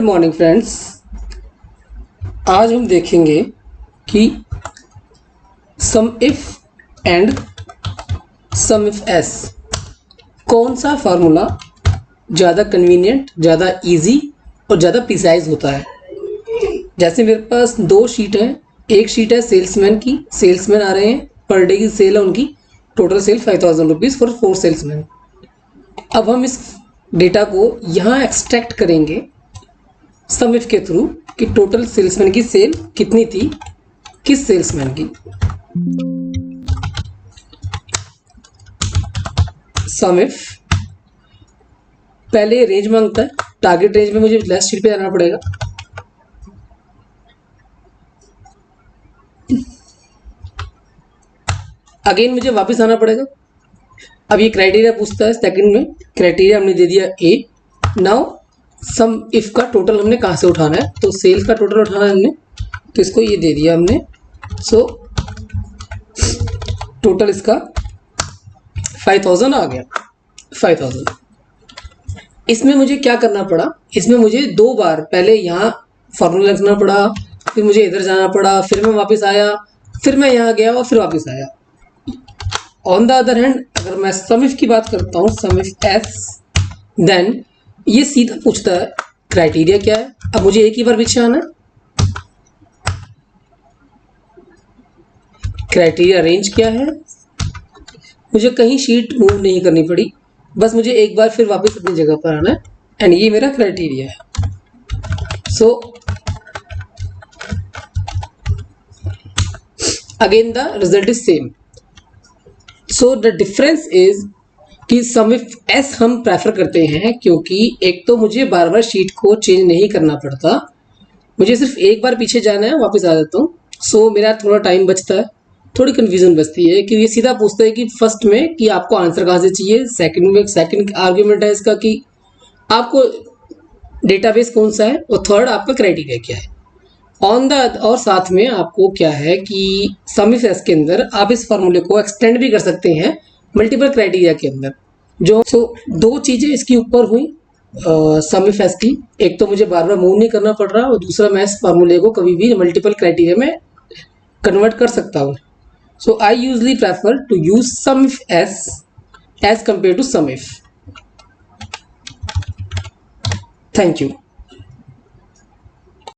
Good morning friends. आज हम देखेंगे कि SUMIF and SUMIFS कौन सा फार्मूला ज़्यादा कन्वीनियंट, ज़्यादा इजी और ज़्यादा प्रिसाइज होता है। जैसे मेरे पास दो शीट है, एक शीट है सेल्समैन की, सेल्समैन आ रहे हैं, पर डे की सेल है उनकी, total sale 5000 rupees for 4 salesman. अब हम इस डेटा को यहाँ एक्सट्रैक्ट करेंगे सम इफ के थ्रू कि टोटल सेल्समैन की सेल कितनी थी, किस सेल्समैन की। सम इफ पहले रेंज मांगता है, टारगेट रेंज में मुझे लास्ट शीट पे जाना पड़ेगा। अगेन मुझे वापस आना पड़ेगा। अब ये क्राइटेरिया पूछता है, सेकंड में क्राइटेरिया हमने दे दिया ए। नाउ सम इफ का टोटल हमने कहाँ से उठाना है, तो सेल्स का टोटल उठाना है हमने, तो इसको ये दे दिया हमने। सो टोटल इसका 5000 आ गया। 5000 इसमें मुझे क्या करना पड़ा, इसमें मुझे दो बार पहले यहाँ फॉर्मूला लिखना पड़ा, फिर मुझे इधर जाना पड़ा, फिर मैं वापस आया, फिर मैं यहाँ गया और फिर वापस आया। ऑन द अदर हैंड अगर मैं सम इफ की बात करता हूँ, सम इफ एस, देन ये सीधा पूछता है क्राइटेरिया क्या है। अब मुझे एक ही बार पीछे आना है, क्राइटेरिया रेंज क्या है, मुझे कहीं शीट मूव नहीं करनी पड़ी, बस मुझे एक बार फिर वापस अपनी जगह पर आना है, एंड ये मेरा क्राइटेरिया है। So again the result is same. So the difference is कि सम इफ एस हम प्रेफर करते हैं क्योंकि एक तो मुझे बार बार शीट को चेंज नहीं करना पड़ता, मुझे सिर्फ एक बार पीछे जाना है, वापस आ जाता हूँ। सो मेरा थोड़ा टाइम बचता है, थोड़ी कन्फ्यूजन बचती है कि ये सीधा पूछता है कि फर्स्ट में कि आपको आंसर कहाँ से चाहिए, सेकंड में सेकंड आर्ग्यूमेंट है इसका कि आपको डेटाबेस कौन सा है, और थर्ड आपका क्राइटेरिया क्या है। ऑन द और साथ में आपको क्या है कि सम इफ एस के अंदर आप इस फॉर्मूले को एक्सटेंड भी कर सकते हैं मल्टीपल क्राइटेरिया के अंदर। जो दो चीज़ें इसकी ऊपर हुई सम इफ एस की, एक तो मुझे बार बार मूव नहीं करना पड़ रहा, और दूसरा मैं इस फार्मूले को कभी भी मल्टीपल क्राइटेरिया में कन्वर्ट कर सकता हूँ। So I usually prefer to use SUMIFS as compared to SUMIF. Thank you.